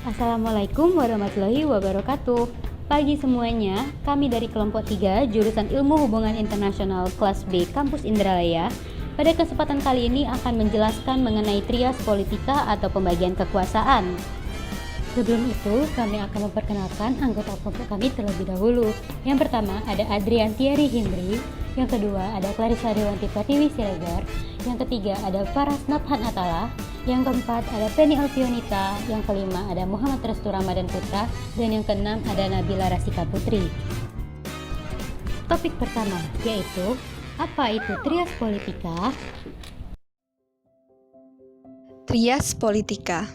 Assalamualaikum warahmatullahi wabarakatuh. Pagi semuanya, kami dari kelompok 3 jurusan Ilmu Hubungan Internasional kelas B Kampus Indralaya pada kesempatan kali ini akan menjelaskan mengenai trias politika atau pembagian kekuasaan. Sebelum itu, kami akan memperkenalkan anggota kelompok kami terlebih dahulu. Yang pertama ada Adrian Thierry Hindri, yang kedua ada Clarissa Dewanti Pratiwi Siregar, yang ketiga ada Faras Nabhan Atala, yang keempat ada Penny Alfionita, yang kelima ada Muhammad Restu Ramadan Putra, dan yang keenam ada Nabila Rasika Putri. Topik pertama yaitu apa itu trias politika? Trias politika.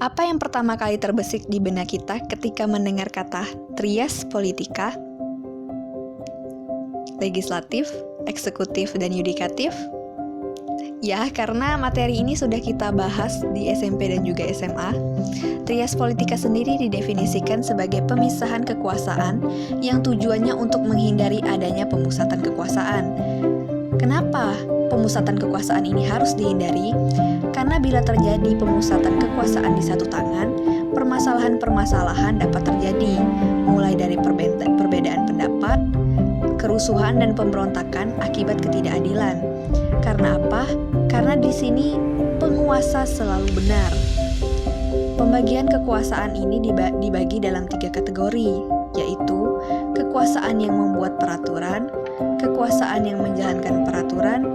Apa yang pertama kali terbesit di benak kita ketika mendengar kata trias politika? Legislatif, eksekutif, dan yudikatif? Ya, karena materi ini sudah kita bahas di SMP dan juga SMA. Trias politika sendiri didefinisikan sebagai pemisahan kekuasaan yang tujuannya untuk menghindari adanya pemusatan kekuasaan. Kenapa pemusatan kekuasaan ini harus dihindari? Karena bila terjadi pemusatan kekuasaan di satu tangan, permasalahan-permasalahan dapat terjadi, mulai dari perbedaan pendapat, kerusuhan dan pemberontakan akibat ketidakadilan. Karena apa? Karena di sini penguasa selalu benar. Pembagian kekuasaan ini dibagi dalam 3 kategori, yaitu kekuasaan yang membuat peraturan, kekuasaan yang menjalankan peraturan,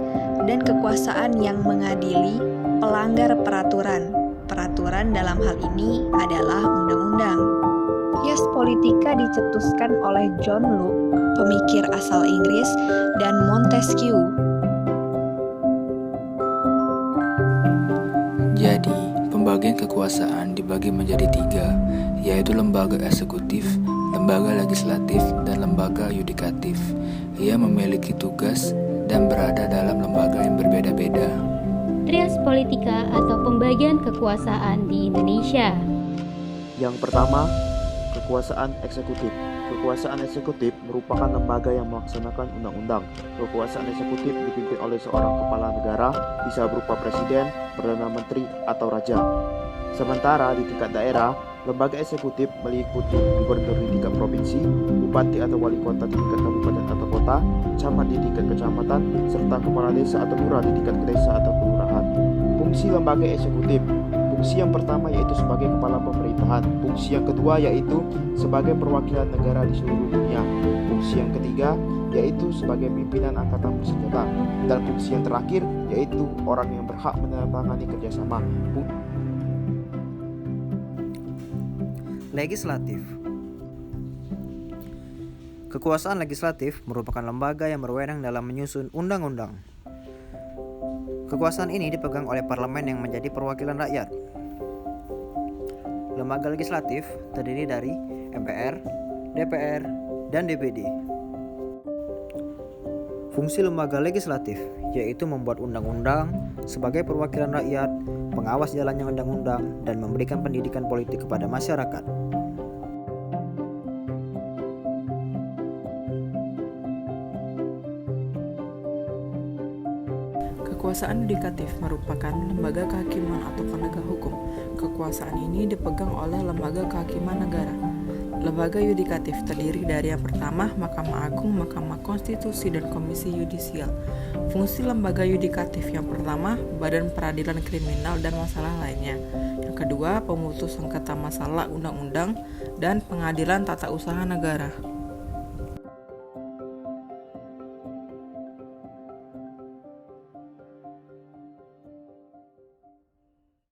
dan kekuasaan yang mengadili pelanggar peraturan. Peraturan dalam hal ini adalah undang-undang. Trias politika dicetuskan oleh John Locke, pemikir asal Inggris, dan Montesquieu. Jadi, pembagian kekuasaan dibagi menjadi 3, yaitu lembaga eksekutif, lembaga legislatif, dan lembaga yudikatif. Ia memiliki tugas dan berada dalam lembaga yang berbeda-beda. Trias politika atau pembagian kekuasaan di Indonesia. Yang pertama, kekuasaan eksekutif. Kekuasaan eksekutif merupakan lembaga yang melaksanakan undang-undang. Kekuasaan eksekutif dipimpin oleh seorang kepala negara, bisa berupa presiden, perdana menteri, atau raja. Sementara di tingkat daerah, lembaga eksekutif meliputi gubernur di tingkat provinsi, bupati atau wali kota di tingkat kabupaten atau kota, camat di tingkat kecamatan, serta kepala desa atau lurah di tingkat desa atau kelurahan. Fungsi lembaga eksekutif. Fungsi yang pertama yaitu sebagai kepala pemerintahan. Fungsi yang kedua yaitu sebagai perwakilan negara di seluruh dunia. Fungsi yang ketiga yaitu sebagai pimpinan angkatan bersenjata. Dan fungsi yang terakhir yaitu orang yang berhak menandatangani kerjasama. Legislatif. Kekuasaan legislatif merupakan lembaga yang berwenang dalam menyusun undang-undang. Kekuasaan ini dipegang oleh parlemen yang menjadi perwakilan rakyat. Lembaga legislatif terdiri dari MPR, DPR, dan DPD. Fungsi lembaga legislatif yaitu membuat undang-undang sebagai perwakilan rakyat, pengawas jalannya undang-undang, dan memberikan pendidikan politik kepada masyarakat. Kekuasaan yudikatif merupakan lembaga kehakiman atau penegak hukum. Kekuasaan ini dipegang oleh lembaga kehakiman negara. Lembaga yudikatif terdiri dari yang pertama, Mahkamah Agung, Mahkamah Konstitusi, dan Komisi Yudisial. Fungsi lembaga yudikatif yang pertama, Badan Peradilan Kriminal dan masalah lainnya. Yang kedua, pemutus sengketa masalah undang-undang dan pengadilan tata usaha negara.